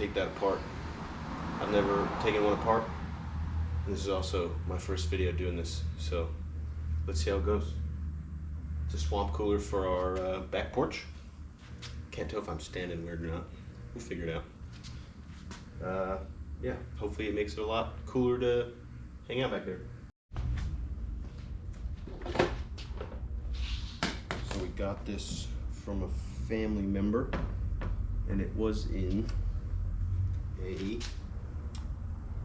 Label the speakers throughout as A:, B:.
A: take that apart. I've never taken one apart. And this is also my first video doing this, so let's see how it goes. It's a swamp cooler for our back porch. Can't tell if I'm standing weird or not. We'll figure it out. Yeah, hopefully it makes it a lot cooler to hang out back there. So we got this from a family member, and it was in a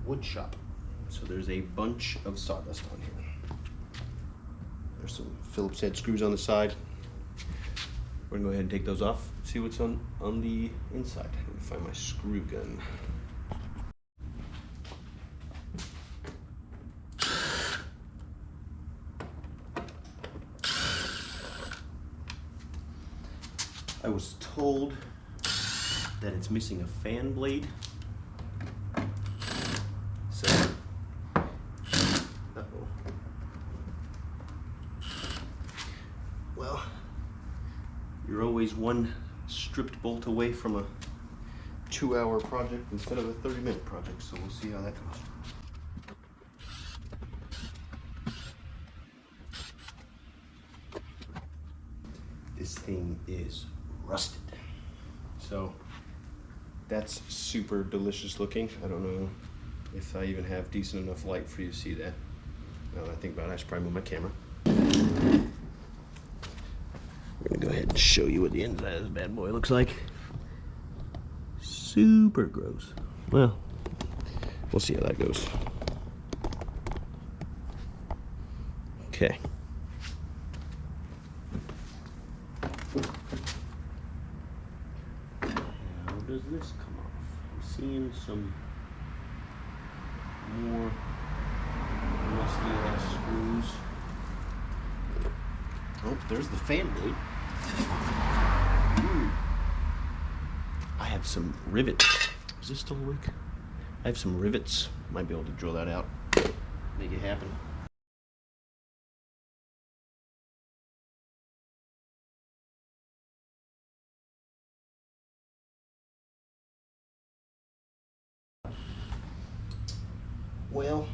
A: wood shop. So there's a bunch of sawdust on here. There's some Phillips head screws on the side. We're gonna go ahead and take those off, see what's on the inside. Let me find my screw gun. I was told that it's missing a fan blade. So, uh-oh. Well, you're always one stripped bolt away from a 2-hour project instead of a 30-minute project, so we'll see how that goes. This thing is rusted. So that's super delicious looking. I don't know if I even have decent enough light for you to see that. Now that I think about it, I should probably move my camera. We're gonna go ahead and show you what the inside of this bad boy looks like. Super gross. Well, we'll see how that goes. Okay. How does this come off? I'm seeing some more rusty ass screws. Oh, there's the fan blade. Ooh. I have some rivets. Is this still awake? I have some rivets. Might be able to drill that out. Make it happen. Well,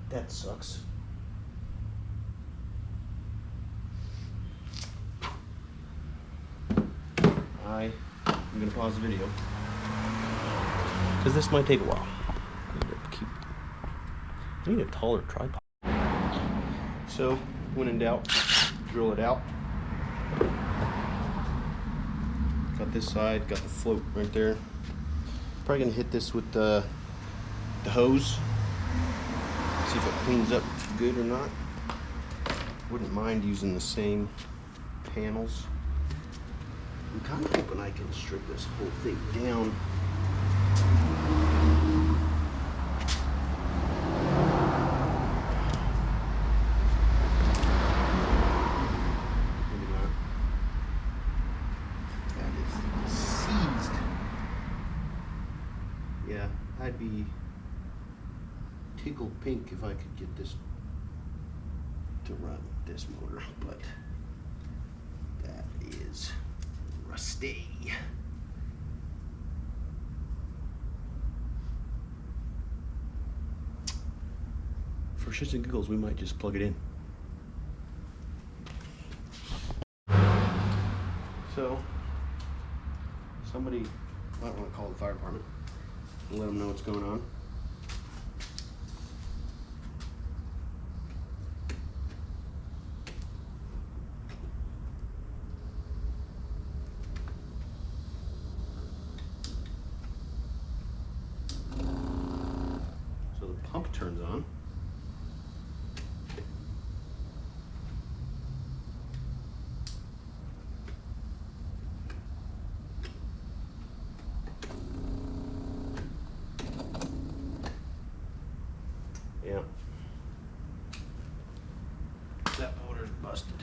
A: that sucks. I'm gonna pause the video because this might take a while. I need a taller tripod. So, when in doubt, drill it out. Got this side, got the float right there. Probably gonna hit this with the hose. See if it cleans up good or not. Wouldn't mind using the same panels. I'm kind of hoping I can strip this whole thing down. Maybe not. That is seized. Yeah, I'd be tickled pink if I could get this to run this motor, but that is rusty. For shits and giggles, we might just plug it in. So, somebody might want to call the fire department and let them know what's going on. Pump turns on. Yeah. That motor's busted.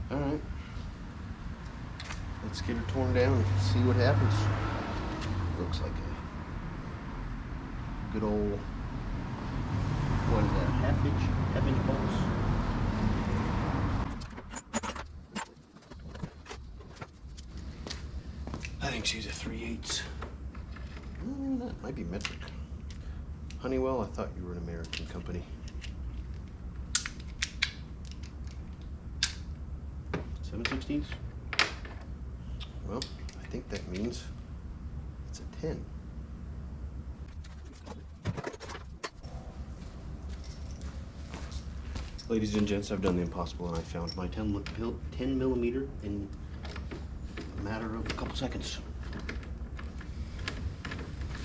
A: All right. Let's get her torn down and see what happens. Looks like a good old, what is that, half inch bolts. I think she's a 3/8. Maybe not. Might be metric. Honeywell, I thought you were an American company. 7/16. Well, I think that means it's a 10. Ladies and gents, I've done the impossible and I found my 10 millimeter in a matter of a couple seconds.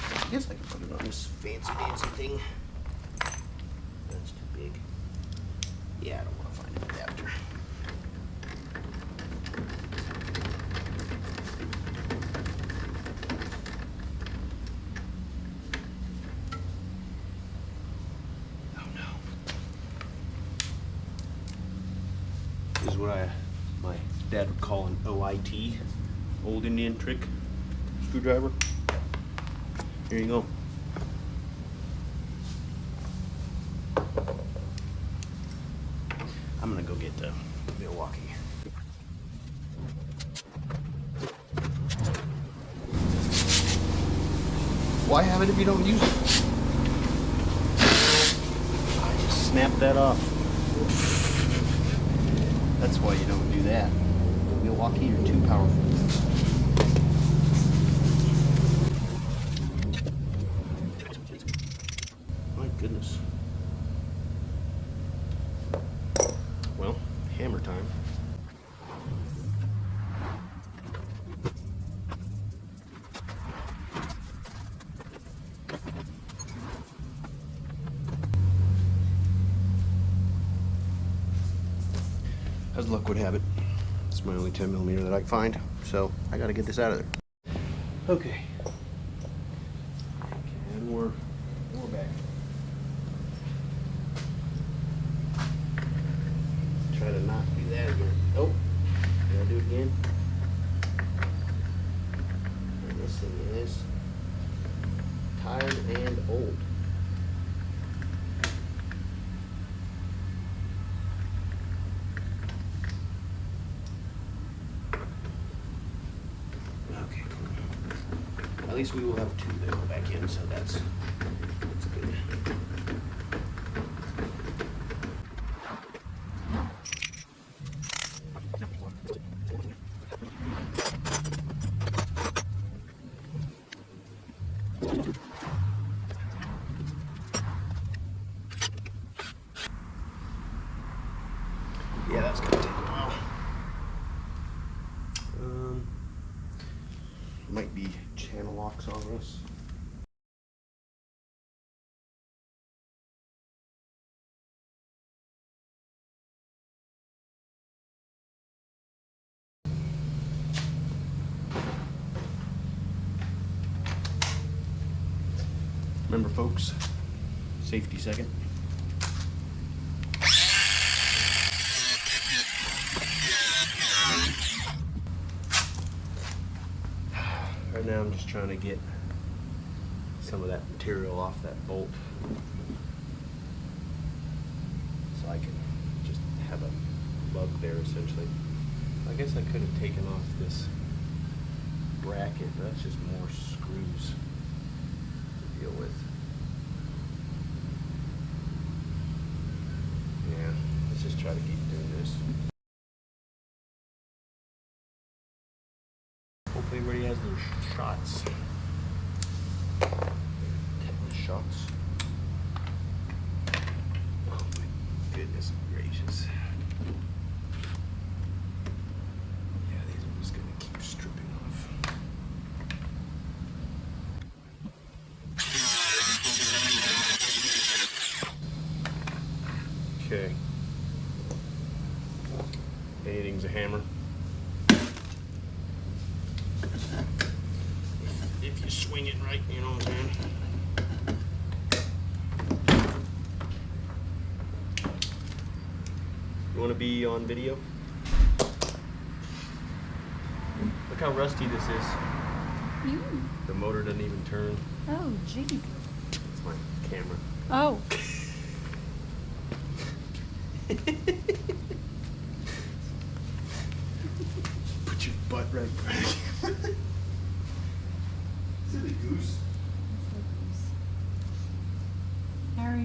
A: I guess I can put it on this fancy dancy thing. That's too big. Yeah, I don't want to find an adapter. Oh no. This is what my dad would call an OIT, Old Indian Trick screwdriver. Here you go. I'm gonna go get Milwaukee. Why have it if you don't use it? I just snapped that off. That's why you don't do that. Milwaukee, you're too powerful. My goodness. Well, hammer time. As luck would have it, it's my only 10 millimeter that I can find, so I gotta get this out of there. Okay. And we're back. Try to not do that again. Oh, did I do it again? And this thing is tired and old. Okay, cool. At least we will have two that go back in, so that's good. Yeah, that's gonna take a while. Might be channel locks on this. Remember, folks, safety second. Right now I'm just trying to get some of that material off that bolt so I can just have a lug there essentially. I guess I could have taken off this bracket, but that's just more screws to deal with. Yeah, let's just try to keep doing this. Hopefully everybody has their shots. Tetanus shots. Oh my goodness gracious. Yeah, these are just gonna keep stripping off. Okay. Anything's a hammer. If you swing it right, you know what I'm saying? You want to be on video? Look how rusty this is. The motor doesn't even turn.
B: Oh, Jesus.
A: It's my camera.
B: Oh.
A: Put your butt right back. Is it a goose?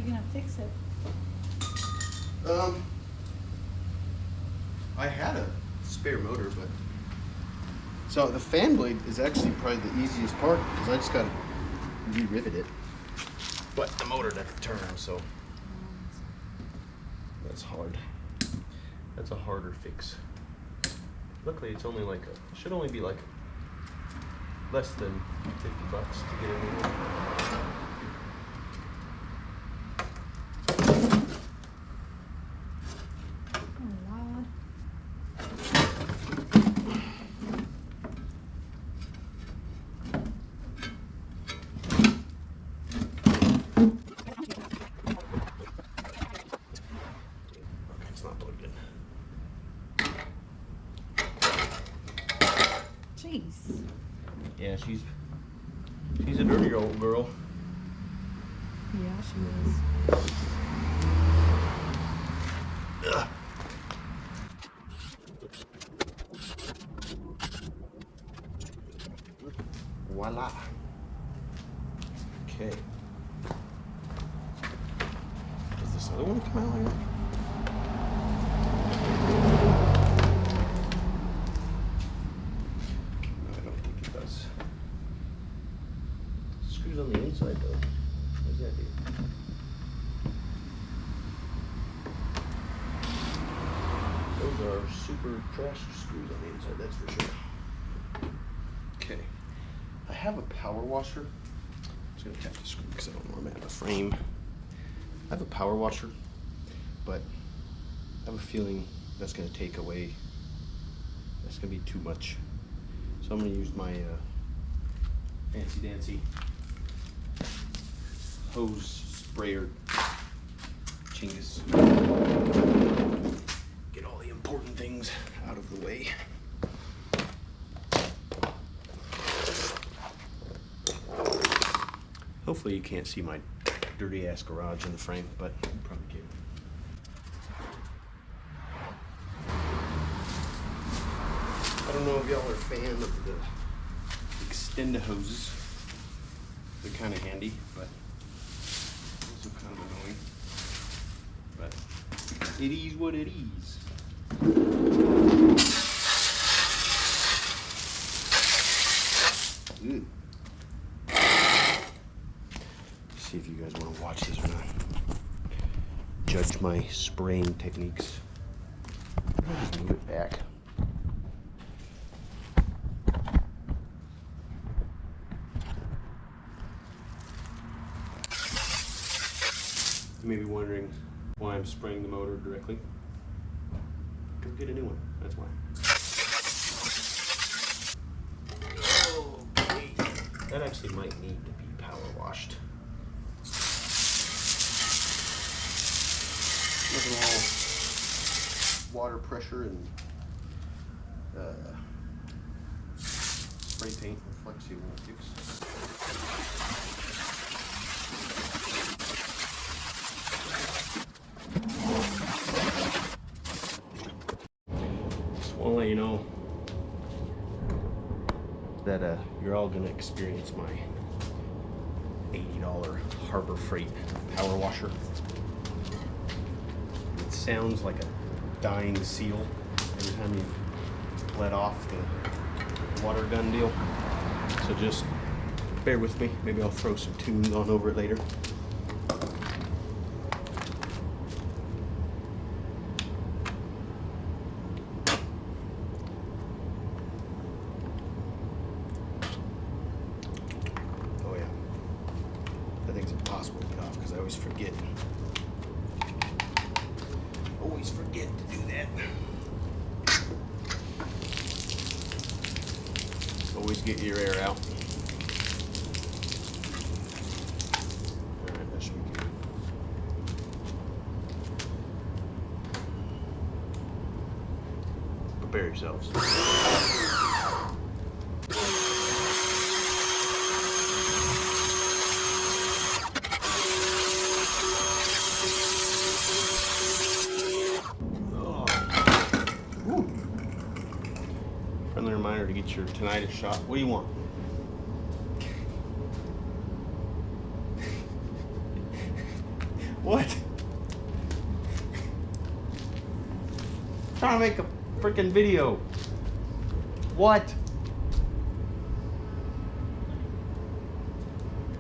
B: you gonna fix it?
A: I had a spare motor, but so the fan blade is actually probably the easiest part because I just gotta re-rivet it. But the motor doesn't turn, so that's hard. That's a harder fix. Luckily, it's only like should only be like less than $50 to get a new one.
B: Jeez.
A: Yeah, she's a dirty old girl.
B: Yeah, she is.
A: Ugh. Voila. Okay. Does this other one come out like that? On the inside though. What does that do? Those are super trash screws on the inside, that's for sure. Okay. I have a power washer. I'm just gonna tap the screw because I don't normally have a frame. I have a power washer, but I have a feeling that's gonna take away, that's gonna be too much. So I'm gonna use my fancy dancy hose sprayer chingus. Get all the important things out of the way. Hopefully you can't see my dirty ass garage in the frame, but you probably can. I don't know if y'all are a fan of the extend hoses. They're kind of handy, but also kind of annoying. But it is what it is. Ooh. See if you guys want to watch this or not. Judge my spraying techniques. I'll just move it back. You may be wondering why I'm spraying the motor directly. Go get a new one, that's why. Okay. That actually might need to be power washed. Look at all water pressure and spray paint reflexy won't fix. Just want to let you know that you're all going to experience my $80 Harbor Freight power washer. It sounds like a dying seal every time you let off the water gun deal. So just bear with me. Maybe I'll throw some tunes on over it later. Oh yeah. That thing's impossible to get off because I always forget. Always forget to do that. Always get your air out. Alright, that should be good. Prepare yourselves. Friendly reminder to get your tinnitus shot. What do you want? What? Trying to make a freaking video. What?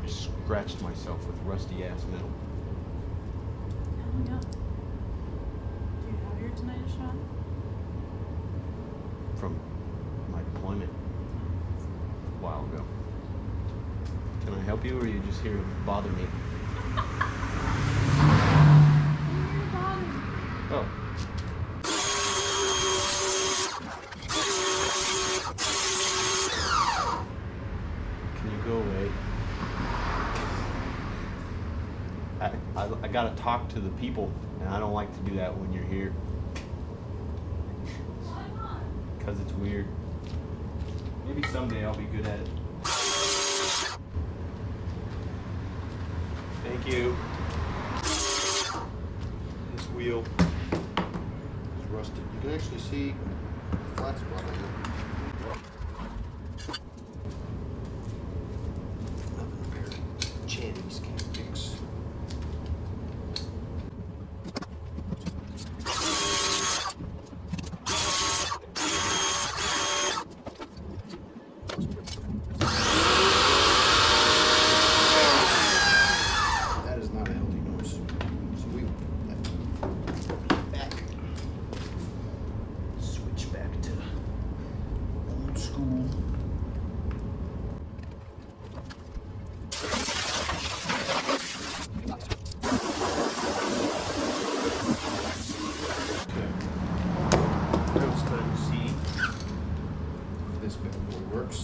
A: I scratched myself with rusty ass metal.
B: Oh, yeah. Do you have your tinnitus shot?
A: From my deployment a while ago. Can I help you, or are you just here to bother me? Oh. Can you go away? I gotta talk to the people, and I don't like to do that when you're here. Because it's weird. Maybe someday I'll be good at it. Thank you. This wheel is rusted. You can actually see the flat spot on it. Another pair of Channies can fix. That is not a healthy noise. So we back. Switch back to old school. Now it's time to see if this bad boy works.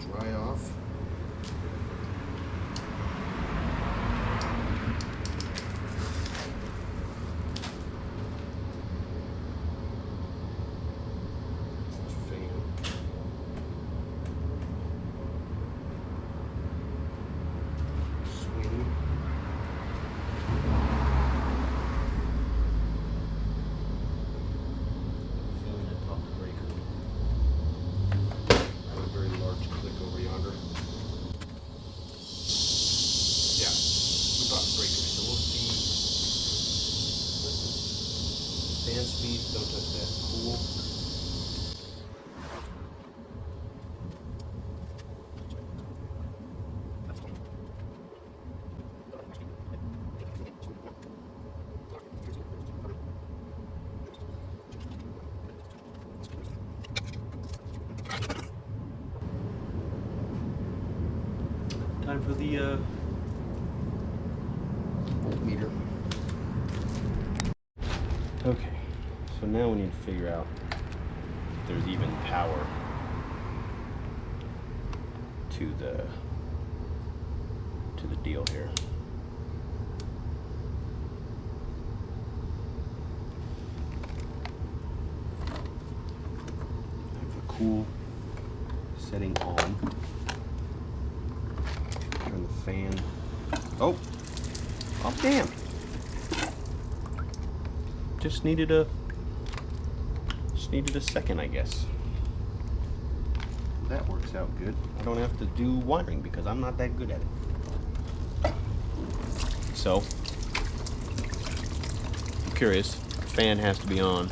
A: Dry off. Fan. Swing. Feeling that top breaker. I have a very large click over yonder. Yeah, we bought breaker, so we'll see. Fan speed, don't touch that. Cool. Time for the voltmeter. Okay, so now we need to figure out if there's even power to the deal here. I have the cool setting on. Turn the fan. Oh, damn! Just needed a second, I guess. That works out good. I don't have to do wiring because I'm not that good at it. So, I'm curious. Fan has to be on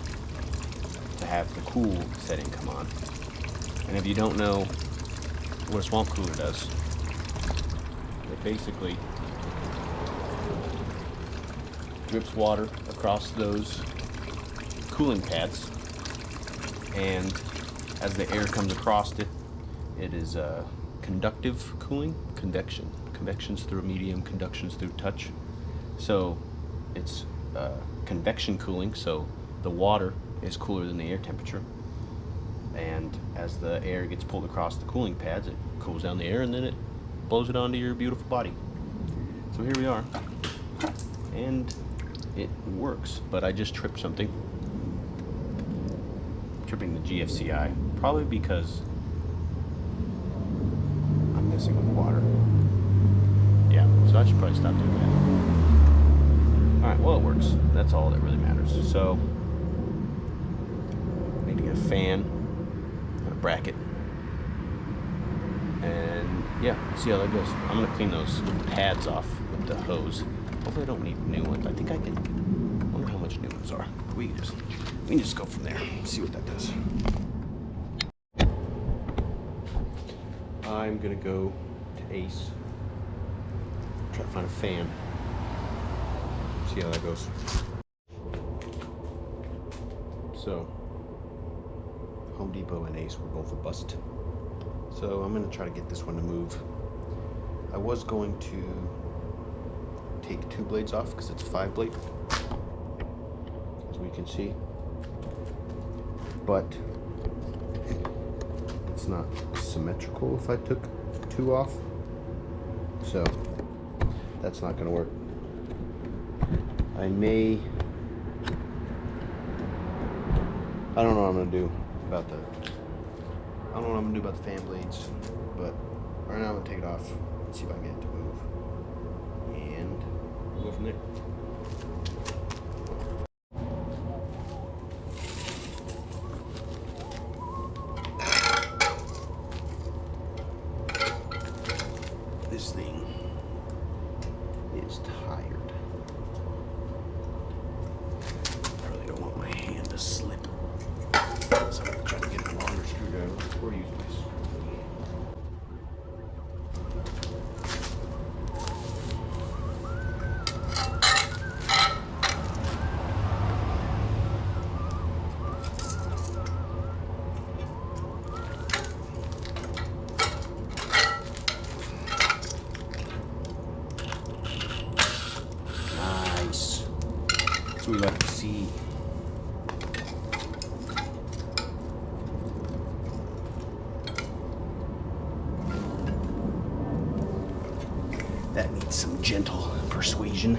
A: to have the cool setting come on. And if you don't know what a swamp cooler does, it basically drips water across those cooling pads, and as the air comes across it, it is conductive cooling, convections through medium, conductions through touch. So it's convection cooling, so the water is cooler than the air temperature, and as the air gets pulled across the cooling pads, it cools down the air and then it blows it onto your beautiful body. So here we are, and it works, but I just tripped something. Tripping the GFCI, probably because I'm messing with water. Yeah, so I should probably stop doing that. Alright, well, it works. That's all that really matters. So, I need to get a fan and a bracket, and yeah, see how that goes. I'm gonna clean those pads off with the hose. Hopefully I don't need new ones. I think I can. I wonder how much new ones are. We can just go from there. See what that does. I'm gonna go to Ace. Try to find a fan. See how that goes. So, Home Depot and Ace were both a bust. So I'm gonna try to get this one to move. I was going to take 2 blades off because it's a 5 blade, as we can see. But it's not symmetrical if I took 2 off. So that's not gonna work. I don't know what I'm gonna do about the fan blades, but right now I'm gonna take it off and see if I can get it to move, and we'll go from there. This thing is tired. I really don't want my hand to slip. So I'm gonna try to get a longer screwdriver or use this. Nice. That's what we like to see. That needs some gentle persuasion.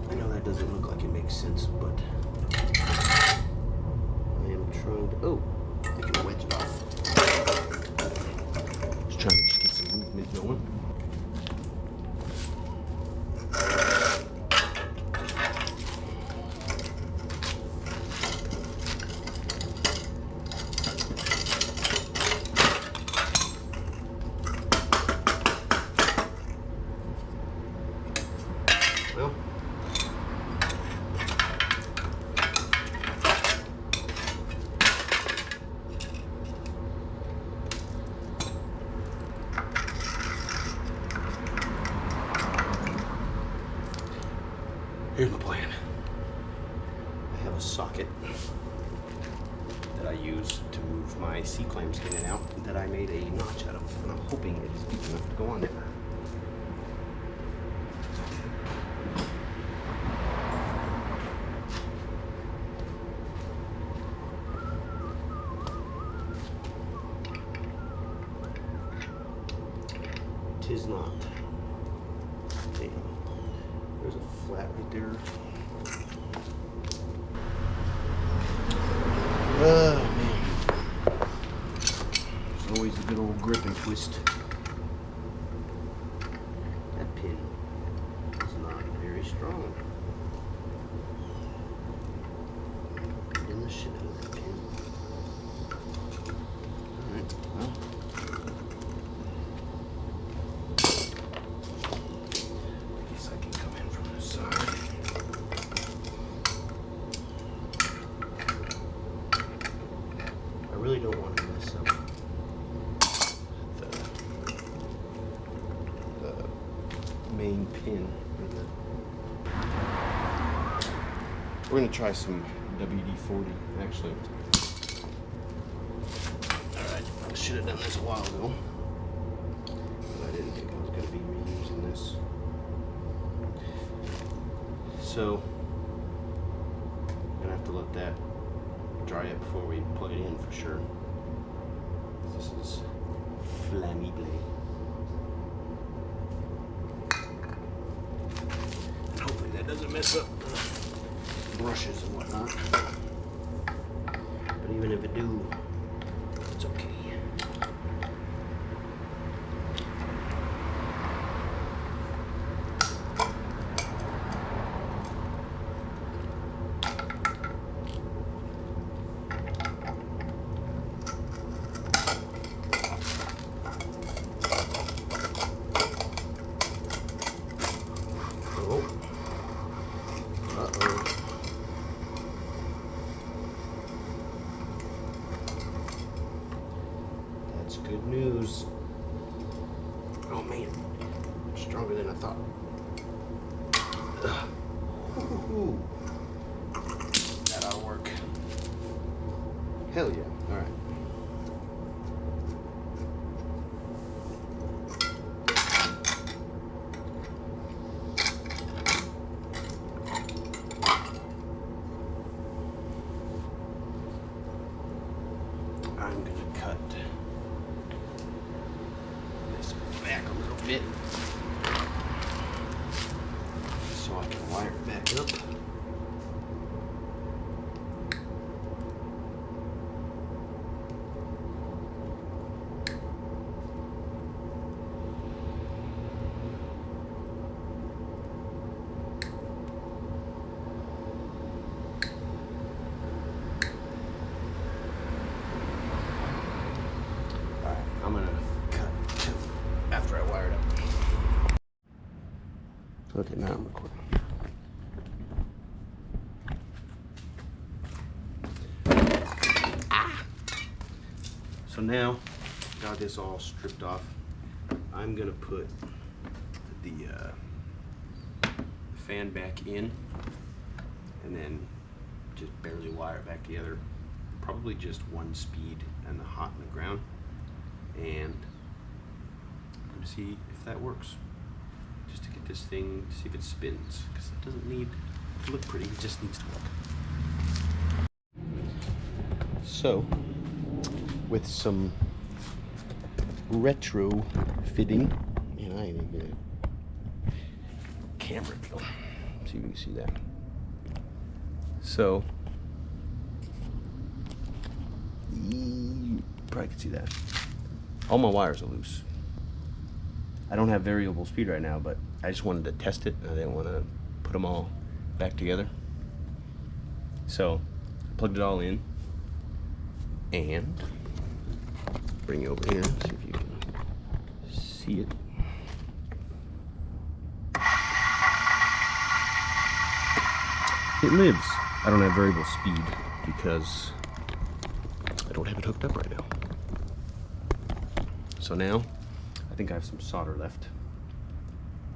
A: I know that doesn't look like it makes sense, but I am trying to, oh, I can wedge it off. Just trying to get some movement going. Well, here's my plan. I have a socket that I use to move my C-clamps in and out that I made a notch out of, and I'm hoping it is deep enough to go on there. Tis not. Damn. There's a flat right there. Oh man. There's always a good old grip and twist. That pin is not very strong. In the shit out of that pin. Alright, well. I really don't want to mess up the main pin. We're going to try some WD-40 actually. Alright, I should have done this a while ago, but I didn't think I was going to be reusing this. So I'm going to have to let that dry up before we plug it in for sure. This is flammable. And hopefully that doesn't mess up the brushes and whatnot. But even if it do, it's okay. man, stronger than I thought. Ooh. That ought to work. Hell yeah. All right. I'm gonna cut this back a little bit so I can wire it back up. I'm gonna cut two after I wire it up. Okay, now I'm recording. So now, got this all stripped off. I'm gonna put the fan back in and then just barely wire it back together. Probably just one speed and the hot in the ground. And I'm going to see if that works, just to get this thing, to see if it spins, because it doesn't need to look pretty, it just needs to work. So, with some retro fitting, and I ain't even gonna camera deal, see if you can see that. So, you probably can see that. All my wires are loose. I don't have variable speed right now, but I just wanted to test it. I didn't want to put them all back together. So I plugged it all in and bring you over here, see if you can see it. It lives. I don't have variable speed because I don't have it hooked up right now. So now, I think I have some solder left.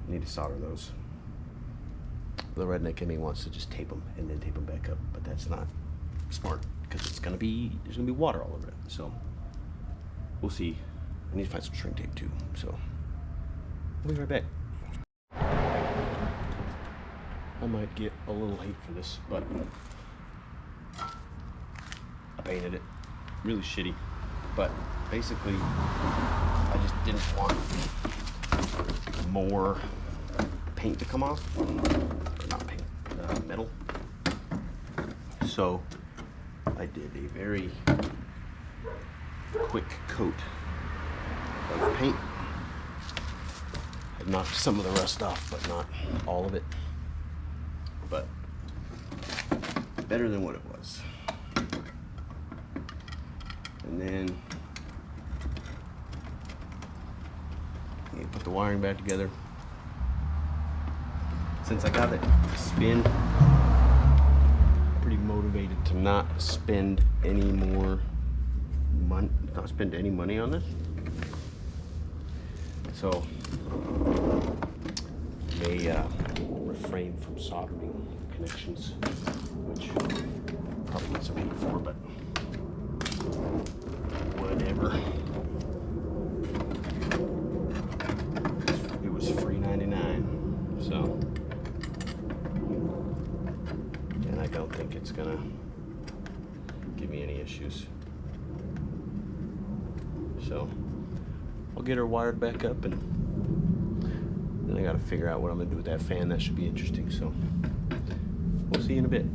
A: I need to solder those. The redneck in me wants to just tape them and then tape them back up, but that's not smart because there's gonna be water all over it. So we'll see. I need to find some string tape too. So we'll be right back. I might get a little hate for this, but I painted it really shitty. But basically, I just didn't want more paint to come off. Or not paint, metal. So I did a very quick coat of paint. I knocked some of the rust off, but not all of it. But better than what it was. And then you put the wiring back together. Since I got it to spin, I'm pretty motivated to not spend any more money, not spend any money on this. So may refrain from soldering connections, which probably gets paid for, but whatever. It was free 99, so, and I don't think it's gonna give me any issues. So I'll get her wired back up, and then I gotta figure out what I'm gonna do with that fan. That should be interesting, so we'll see you in a bit.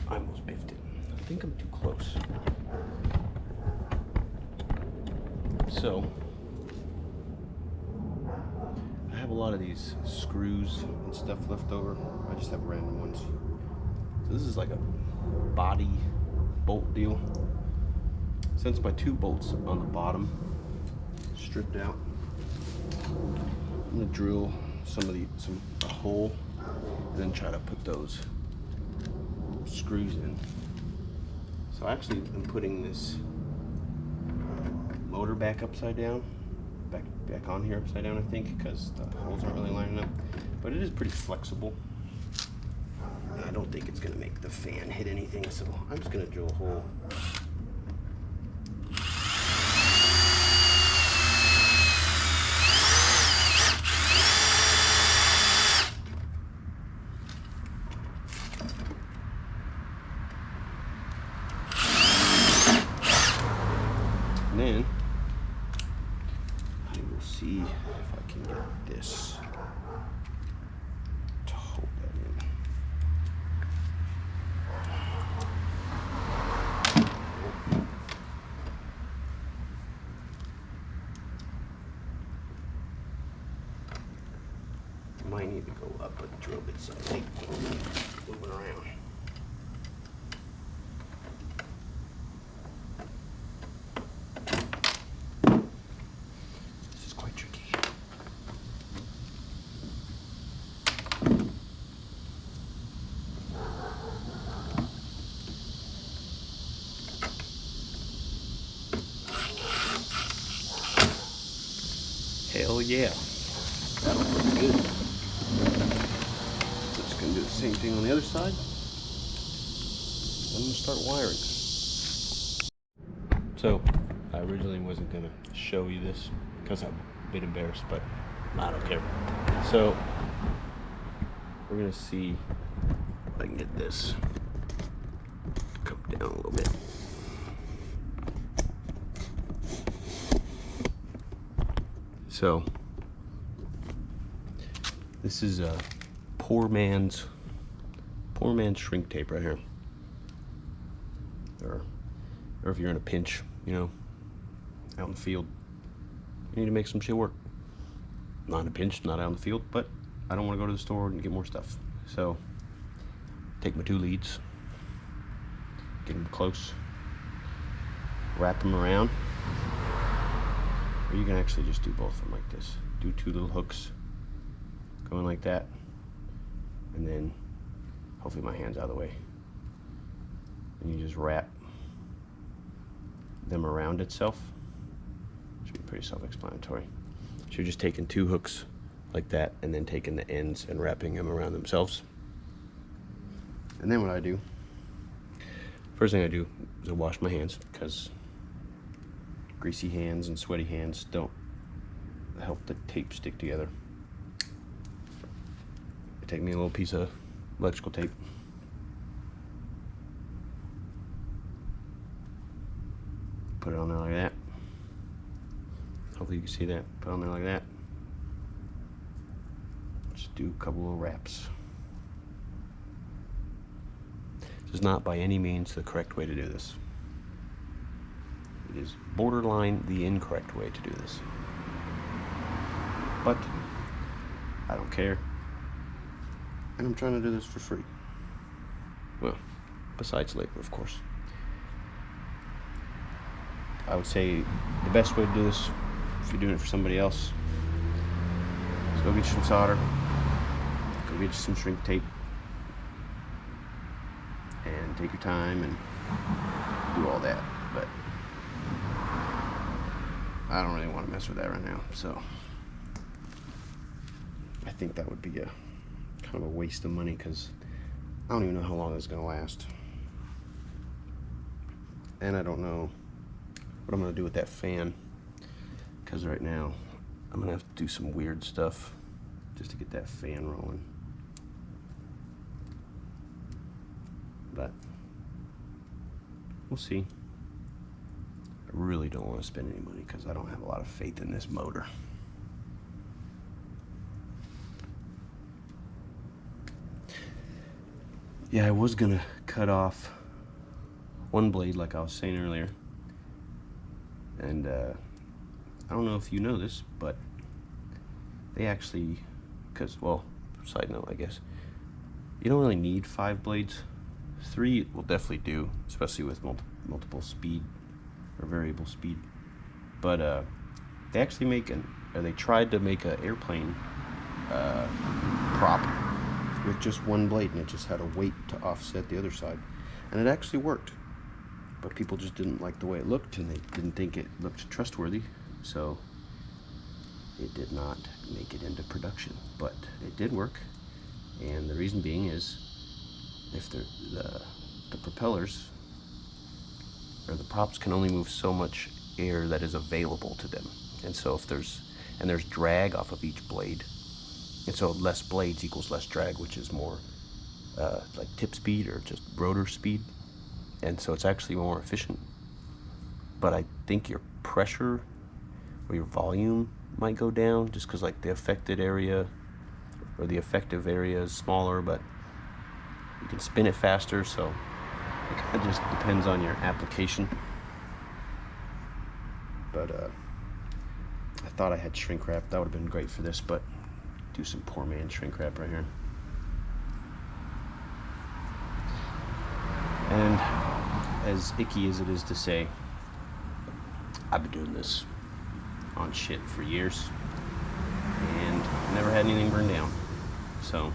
A: I almost biffed it. I think I'm too close. So I have a lot of these screws and stuff left over. I just have random ones. So this is like a body bolt deal. Since my two bolts on the bottom stripped out, I'm gonna drill a hole and then try to put those screws in. So I actually am putting this motor back upside down, back on here upside down, I think, because the holes aren't really lining up. But it is pretty flexible. I don't think it's gonna make the fan hit anything, so I'm just gonna drill a hole. And then I will see if I can get this to hold that in. Might need to go up a drill bit so I think moving around. This is quite tricky. Hell yeah. That'll look good. Just gonna do the same thing on the other side. I'm gonna start wiring. So, I originally wasn't gonna show you this because I'm a bit embarrassed, but I don't care. So, we're gonna see if I can get this to come down a little bit. So, this is a poor man's shrink tape right here. Or if you're in a pinch, you know, out in the field, you need to make some shit work. Not in a pinch, not out in the field, but I don't want to go to the store and get more stuff. So, take my 2 leads, get them close, wrap them around. Or you can actually just do both of them like this. Do 2 little hooks going like that, and then hopefully my hand's out of the way. And you just wrap them around itself. Should be pretty self-explanatory. So you're just taking 2 hooks like that, and then taking the ends and wrapping them around themselves. And then what I do, first thing I do is I wash my hands, because greasy hands and sweaty hands don't help the tape stick together. I take me a little piece of electrical tape, put it on there like that. Hopefully you can see that. Put it on there like that. Just do a couple of wraps. This is not by any means the correct way to do this. It is borderline the incorrect way to do this. But I don't care. And I'm trying to do this for free. Well, besides labor, of course. I would say the best way to do this, if you're doing it for somebody else, is go get you some solder, go get you some shrink tape, and take your time and do all that. But I don't really want to mess with that right now, so I think that would be a kind of a waste of money, because I don't even know how long it's going to last. And I don't know what I'm going to do with that fan, because right now I'm going to have to do some weird stuff just to get that fan rolling. But we'll see. I really don't want to spend any money because I don't have a lot of faith in this motor. Yeah, I was gonna cut off one blade like I was saying earlier. And I don't know if you know this, but they actually, well, side note I guess, you don't really need 5 blades. 3 will definitely do, especially with multiple speed or variable speed. But they actually they tried to make an airplane prop with just 1 blade, and it just had a weight to offset the other side, and it actually worked. But people just didn't like the way it looked, and they didn't think it looked trustworthy, so it did not make it into production, but it did work. And the reason being is if the propellers or the props can only move so much air that is available to them. And so if there's drag off of each blade, and so less blades equals less drag, which is more like tip speed or just rotor speed. And so it's actually more efficient. But I think your pressure or your volume might go down just because like the affected area or the effective area is smaller, but you can spin it faster. So it kind of just depends on your application. But I thought I had shrink wrap. That would have been great for this, but do some poor man shrink wrap right here. And as icky as it is to say, I've been doing this on shit for years and never had anything burned down. So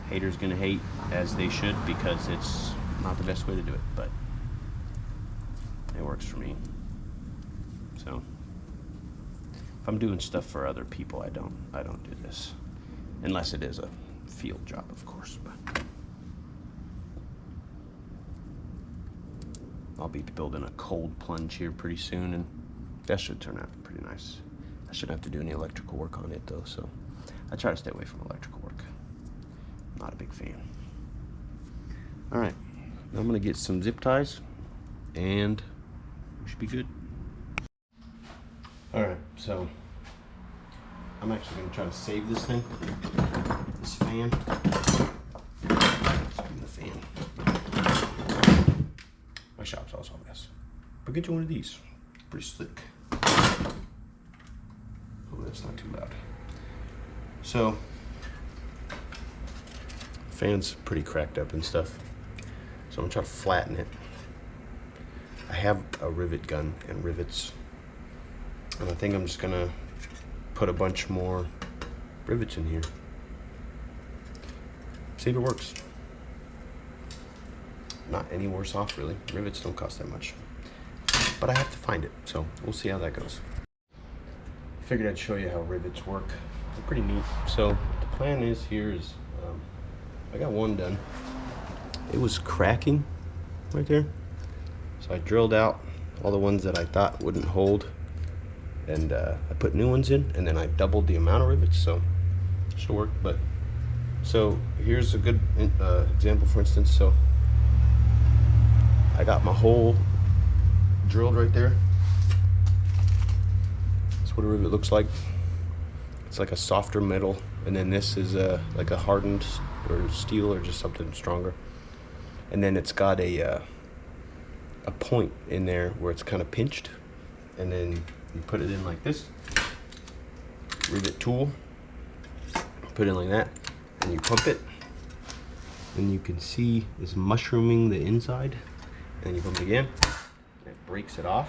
A: haters gonna hate, as they should, because it's not the best way to do it, but it works for me. So if I'm doing stuff for other people, I don't do this, unless it is a field job, of course. But I'll be building a cold plunge here pretty soon, and that should turn out pretty nice. I shouldn't have to do any electrical work on it though, so I try to stay away from electrical work. Not a big fan. All right, now I'm gonna get some zip ties and we should be good. All right, so I'm actually gonna try to save this thing, this fan. The fan. My shop's also a mess, but get you one of these. Pretty slick. Oh, that's not too loud. So, fan's pretty cracked up and stuff, so I'm gonna try to flatten it. I have a rivet gun and rivets, and I think I'm just gonna put a bunch more rivets in here. See if it works. Not any worse off, really. Rivets don't cost that much, but I have to find it, so we'll see how that goes. Figured I'd show you how rivets work. They're pretty neat. So the plan is here is, I got one done. It was cracking right there, so I drilled out all the ones that I thought wouldn't hold, and I put new ones in, and then I doubled the amount of rivets, so it should work. But so here's a good example, for instance. So I got my hole drilled right there. That's what a rivet looks like. It's like a softer metal, and then this is like a hardened or steel or just something stronger. And then it's got a point in there where it's kind of pinched, and then you put it in like this. Rivet tool, put it in like that, and you pump it, and you can see it's mushrooming the inside. And then you pump it again, and it breaks it off,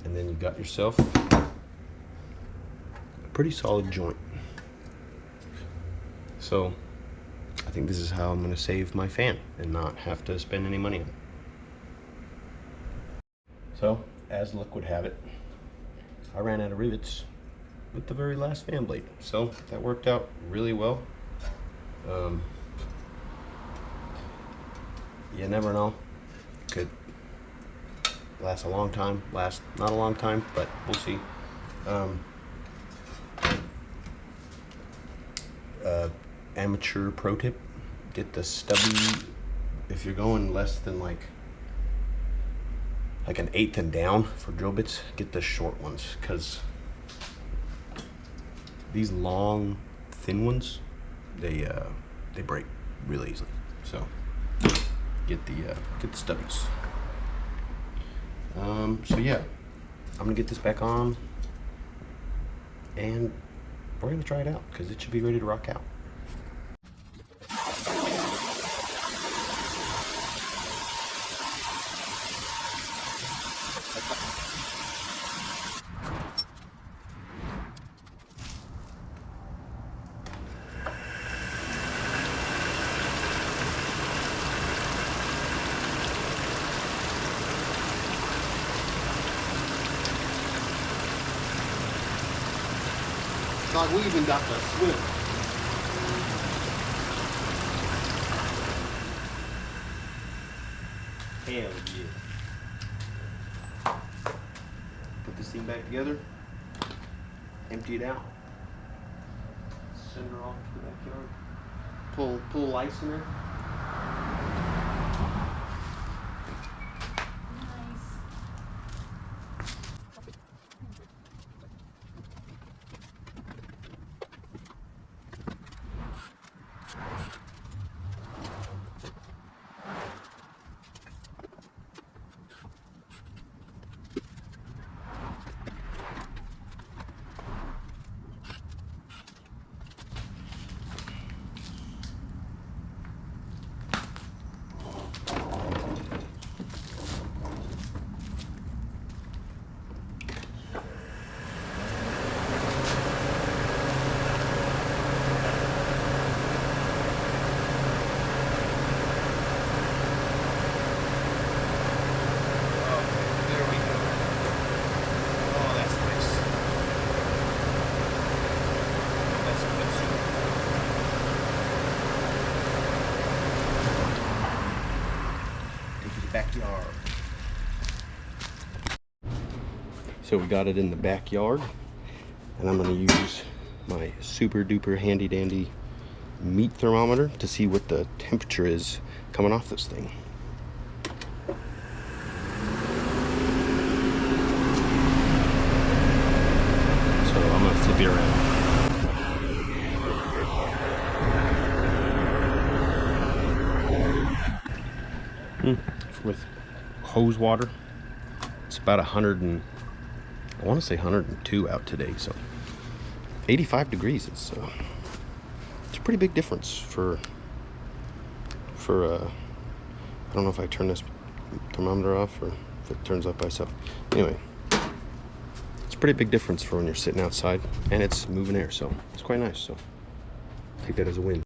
A: and then you got yourself a pretty solid joint. So I think this is how I'm going to save my fan and not have to spend any money on it. So as luck would have it, I ran out of rivets with the very last fan blade, so that worked out really well. You never know, could last a long time, last not a long time, but we'll see. Amateur pro tip, get the stubby, if you're going less than like an 1/8 and down for drill bits, get the short ones, because these long thin ones, they break really easily. So get the stubbies. So yeah, I'm gonna get this back on, and we're gonna try it out because it should be ready to rock out. God, we even got the swim. Hell yeah. Put this thing back together. Empty it out. Send her off to the backyard. Pull lights in there. Backyard. So we got it in the backyard, and I'm going to use my super duper handy dandy meat thermometer to see what the temperature is coming off this thing. So I'm going to flip it around. With hose water, it's about 100 and I want to say 102 out today, so 85 degrees is it's a pretty big difference for I don't know if I turn this thermometer off or if it turns up by itself. Anyway, it's a pretty big difference for when you're sitting outside and it's moving air, so it's quite nice. So take that as a win.